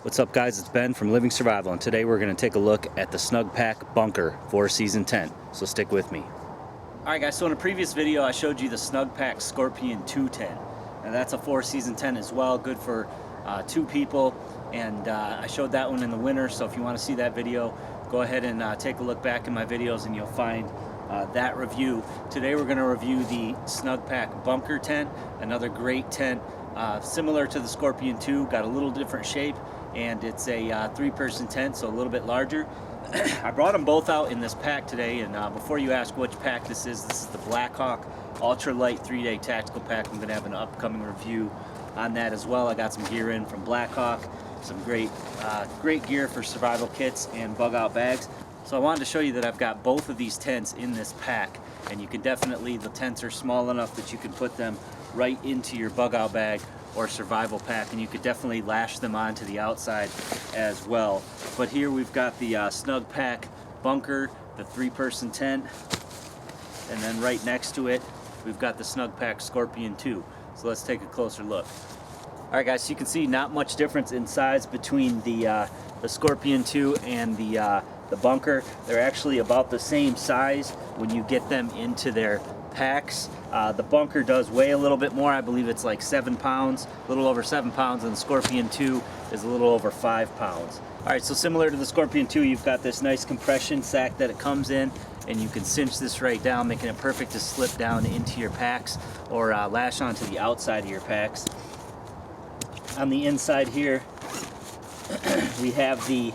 What's up, guys? It's Ben from Living Survival, and today we're going to take a look at the Snugpak Bunker 4-season tent, so stick with me. Alright guys, so in a previous video I showed you the Snugpak Scorpion 2 tent, and that's a 4-season tent as well, good for 2 people, and I showed that one in the winter, so if you want to see that video, go ahead and take a look back in my videos and you'll find that review. Today we're going to review the Snugpak Bunker tent, another great tent, similar to the Scorpion 2, got a little different shape, and it's a 3-person tent, so a little bit larger. I brought them both out in this pack today, and before you ask which pack this is the Blackhawk Ultralight 3-Day Tactical Pack. I'm going to have an upcoming review on that as well. I got some gear in from Blackhawk, some great gear for survival kits and bug out bags. So I wanted to show you that I've got both of these tents in this pack, and you can definitely, the tents are small enough that you can put them right into your bug out bag or survival pack, and you could definitely lash them onto the outside as well. But here we've got the Snugpak Bunker, the 3-person tent, and then right next to it we've got the Snugpak Scorpion 2. So let's take a closer look. Alright guys, so you can see not much difference in size between the Scorpion 2 and the Bunker. They're actually about the same size when you get them into their packs. The Bunker does weigh a little bit more. I believe it's like 7 pounds, a little over 7 pounds, and the Scorpion 2 is a little over 5 pounds. Alright, so similar to the Scorpion 2, you've got this nice compression sack that it comes in, and you can cinch this right down, making it perfect to slip down into your packs or lash onto the outside of your packs. On the inside here, we have the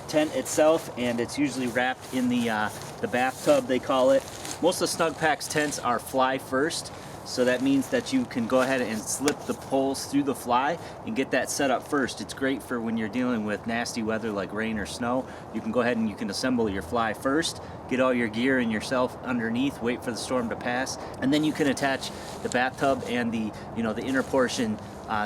tent itself, and it's usually wrapped in the bathtub, they call it. Most of Snugpak's tents are fly first, so that means that you can go ahead and slip the poles through the fly and get that set up first. It's great for when you're dealing with nasty weather like rain or snow. You can go ahead and you can assemble your fly first, get all your gear and yourself underneath, wait for the storm to pass, and then you can attach the bathtub and the inner portion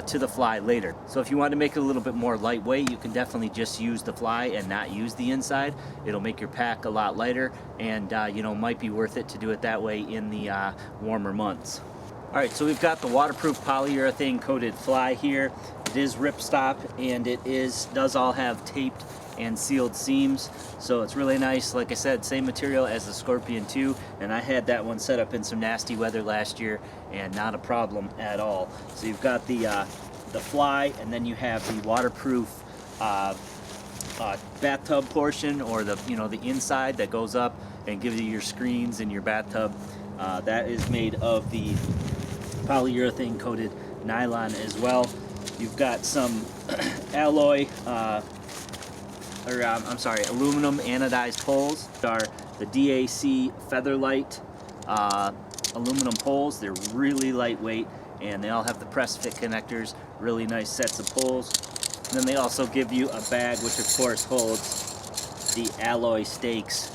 to the fly later. So if you want to make it a little bit more lightweight, you can definitely just use the fly and not use the inside. It'll make your pack a lot lighter, and might be worth it to do it that way in the warmer months. Alright, so we've got the waterproof polyurethane coated fly here. It is ripstop, and it does all have taped and sealed seams, so it's really nice. Like I said, same material as the Scorpion 2, and I had that one set up in some nasty weather last year and not a problem at all. So you've got the fly, and then you have the waterproof bathtub portion, or the inside that goes up and gives you your screens in your bathtub. That is made of the polyurethane coated nylon as well. You've got some aluminum anodized poles. These are the DAC Featherlight aluminum poles. They're really lightweight, and they all have the press fit connectors, really nice sets of poles. And then they also give you a bag, which of course holds the alloy stakes,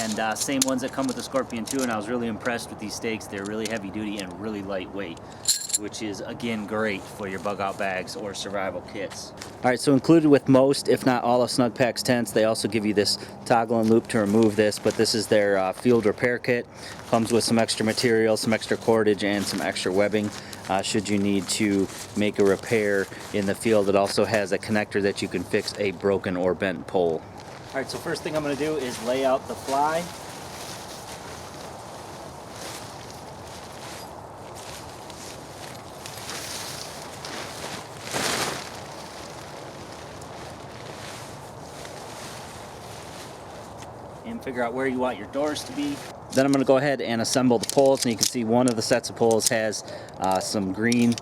and same ones that come with the Scorpion 2, and I was really impressed with these stakes. They're really heavy duty and really lightweight, which is again great for your bug out bags or survival kits. Alright, so included with most, if not all, of Snugpak's tents, they also give you this toggle and loop to remove this, but this is their field repair kit. Comes with some extra material, some extra cordage, and some extra webbing should you need to make a repair in the field. It also has a connector that you can fix a broken or bent pole. Alright, so first thing I'm going to do is lay out the fly. And figure out where you want your doors to be. Then I'm going to go ahead and assemble the poles, and you can see one of the sets of poles has some green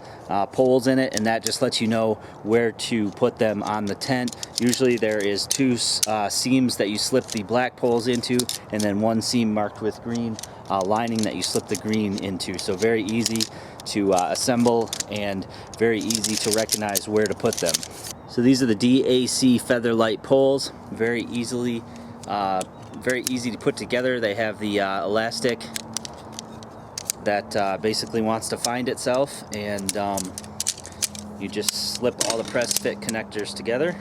poles in it, and that just lets you know where to put them on the tent. Usually there is 2 seams that you slip the black poles into, and then 1 seam marked with green lining that you slip the green into. So very easy to assemble and very easy to recognize where to put them. So these are the DAC Featherlight poles, very easy to put together. They have the elastic that basically wants to find itself, and you just slip all the press fit connectors together.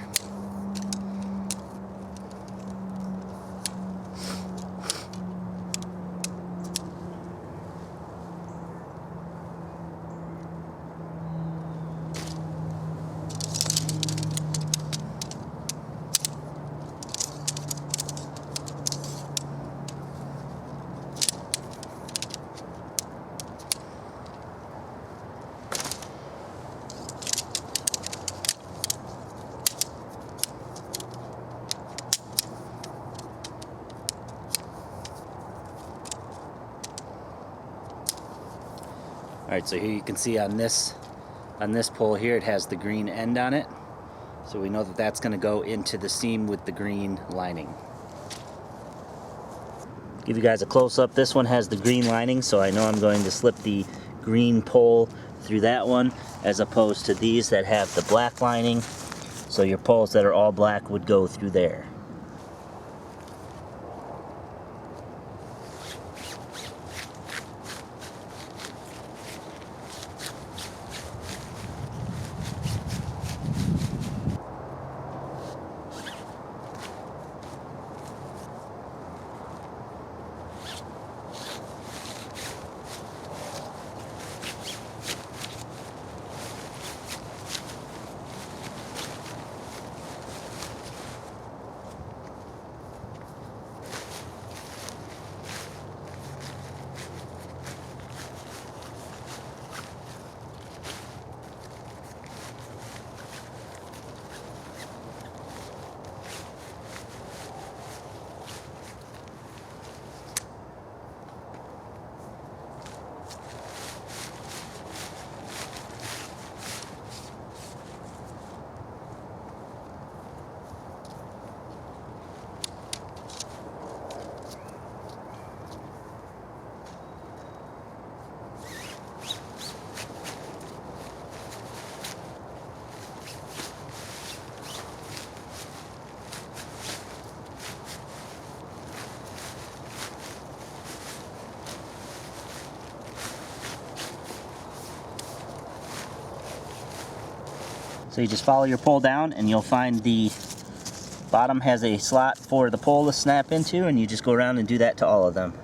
Alright, so here you can see on this pole here, it has the green end on it. So we know that that's going to go into the seam with the green lining. Give you guys a close-up. This one has the green lining, so I know I'm going to slip the green pole through that one, as opposed to these that have the black lining. So your poles that are all black would go through there. So you just follow your pole down and you'll find the bottom has a slot for the pole to snap into, and you just go around and do that to all of them.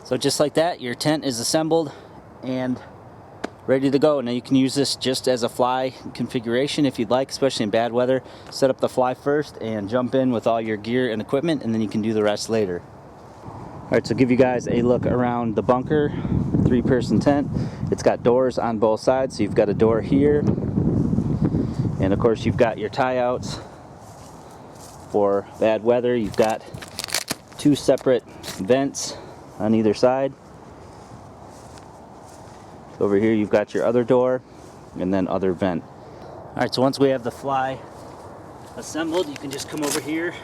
So just like that, your tent is assembled and ready to go. Now you can use this just as a fly configuration if you'd like, especially in bad weather. Set up the fly first and jump in with all your gear and equipment, and then you can do the rest later. Alright, so give you guys a look around the bunker. 3-person tent. It's got doors on both sides, so you've got a door here. And of course you've got your tie outs for bad weather. You've got 2 separate vents on either side. Over here you've got your other door and then other vent. Alright, so once we have the fly assembled, you can just come over here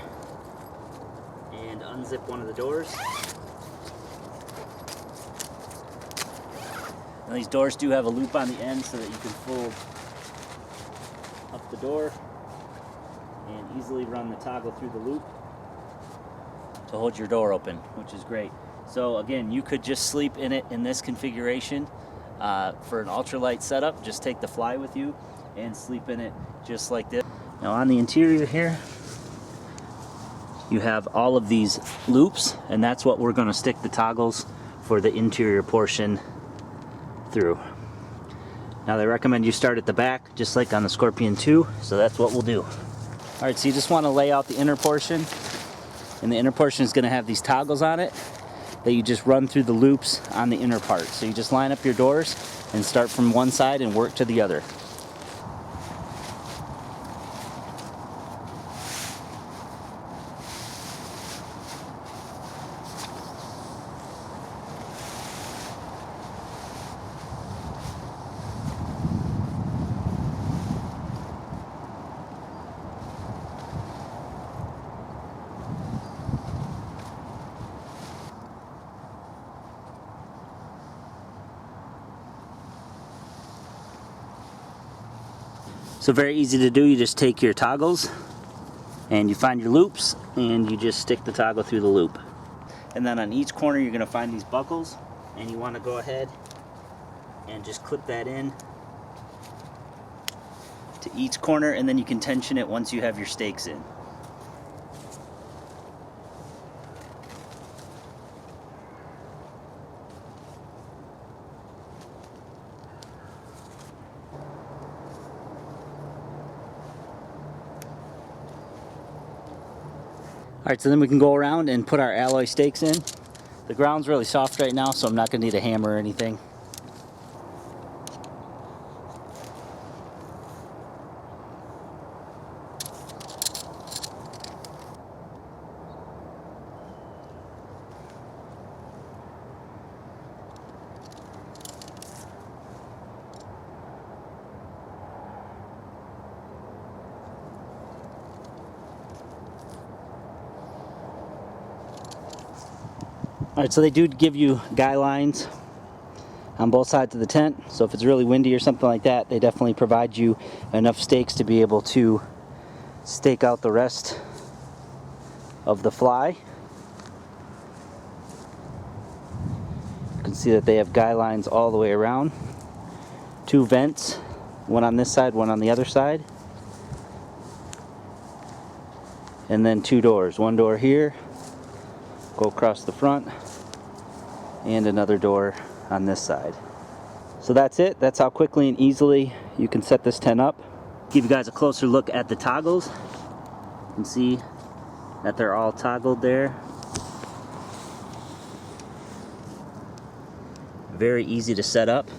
and unzip one of the doors. Now these doors do have a loop on the end so that you can fold up the door and easily run the toggle through the loop to hold your door open, which is great. So again, you could just sleep in it in this configuration for an ultralight setup. Just take the fly with you and sleep in it just like this. Now on the interior here, you have all of these loops, and that's what we're going to stick the toggles for the interior portion through. Now they recommend you start at the back, just like on the Scorpion 2, so that's what we'll do. Alright, so you just want to lay out the inner portion, and the inner portion is going to have these toggles on it that you just run through the loops on the inner part. So you just line up your doors and start from one side and work to the other. So very easy to do. You just take your toggles and you find your loops and you just stick the toggle through the loop. And then on each corner you're going to find these buckles, and you want to go ahead and just clip that in to each corner, and then you can tension it once you have your stakes in. Alright, so then we can go around and put our alloy stakes in. The ground's really soft right now, so I'm not going to need a hammer or anything. Alright, so they do give you guy lines on both sides of the tent, so if it's really windy or something like that, they definitely provide you enough stakes to be able to stake out the rest of the fly. You can see that they have guy lines all the way around. 2 vents, one on this side, one on the other side. And then 2 doors, one door here, go across the front, and another door on this side. So that's it. That's how quickly and easily you can set this tent up. Give you guys a closer look at the toggles. You can see that they're all toggled there. Very easy to set up.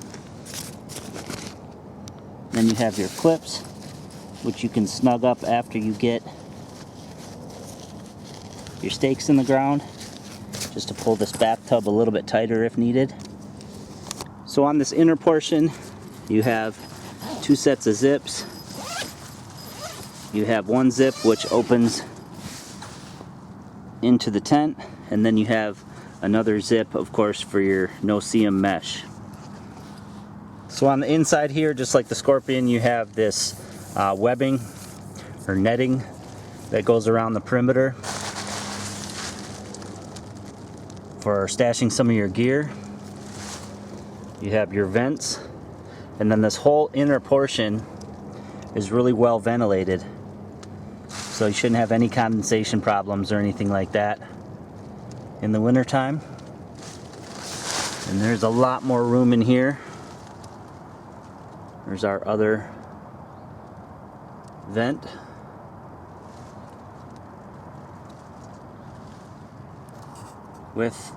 Then you have your clips, which you can snug up after you get your stakes in the ground, just to pull this bathtub a little bit tighter if needed. So on this inner portion, you have 2 sets of zips. You have one zip which opens into the tent, and then you have another zip, of course, for your no-seam mesh. So on the inside here, just like the Scorpion, you have this webbing or netting that goes around the perimeter for stashing some of your gear. You have your vents, and then this whole inner portion is really well ventilated, so you shouldn't have any condensation problems or anything like that in the winter time. And there's a lot more room in here. There's our other vent. With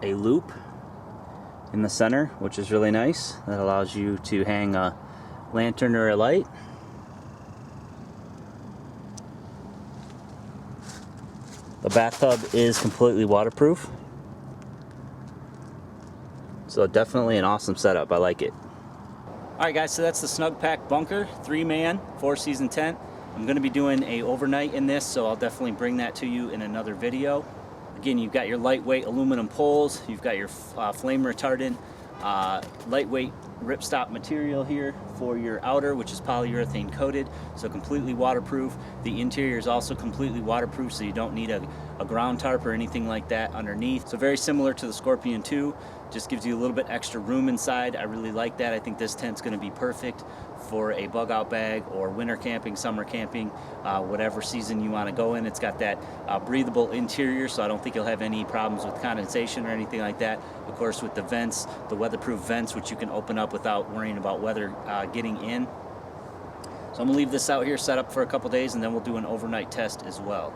a loop in the center, which is really nice. That allows you to hang a lantern or a light. The bathtub is completely waterproof, so definitely an awesome setup. I like it. Alright guys, so that's the Snugpak bunker, 3-man, 4-season tent. I'm going to be doing a overnight in this, so I'll definitely bring that to you in another video. Again, you've got your lightweight aluminum poles, you've got your flame retardant, lightweight ripstop material here for your outer, which is polyurethane coated, so completely waterproof. The interior is also completely waterproof, so you don't need a ground tarp or anything like that underneath. So very similar to the Scorpion 2, just gives you a little bit extra room inside. I really like that. I think this tent's going to be perfect for a bug out bag or winter camping, summer camping, whatever season you want to go in. It's got that breathable interior, so I don't think you'll have any problems with condensation or anything like that. Of course, with the vents, the weatherproof vents, which you can open up without worrying about weather getting in. So I'm gonna leave this out here set up for a couple days, and then we'll do an overnight test as well.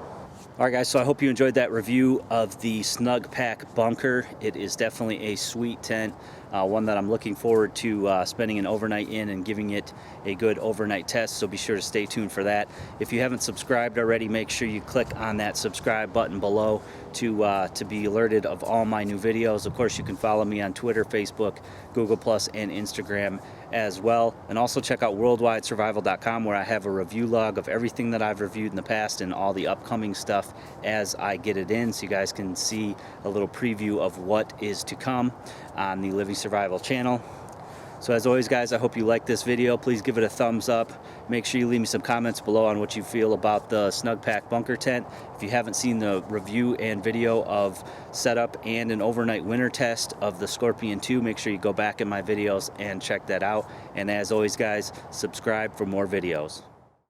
Alright guys, so I hope you enjoyed that review of the Snugpak bunker. It is definitely a sweet tent, one that I'm looking forward to spending an overnight in and giving it a good overnight test, so be sure to stay tuned for that. If you haven't subscribed already, make sure you click on that subscribe button below to be alerted of all my new videos. Of course, you can follow me on Twitter, Facebook, Google+, and Instagram as well. And also check out worldwidesurvival.com, where I have a review log of everything that I've reviewed in the past and all the upcoming stuff as I get it in, so you guys can see a little preview of what is to come on the Living Survival channel. So as always guys, I hope you like this video. Please give it a thumbs up. Make sure you leave me some comments below on what you feel about the Snugpak bunker tent. If you haven't seen the review and video of setup and an overnight winter test of the Scorpion 2, make sure you go back in my videos and check that out. And as always guys, subscribe for more videos.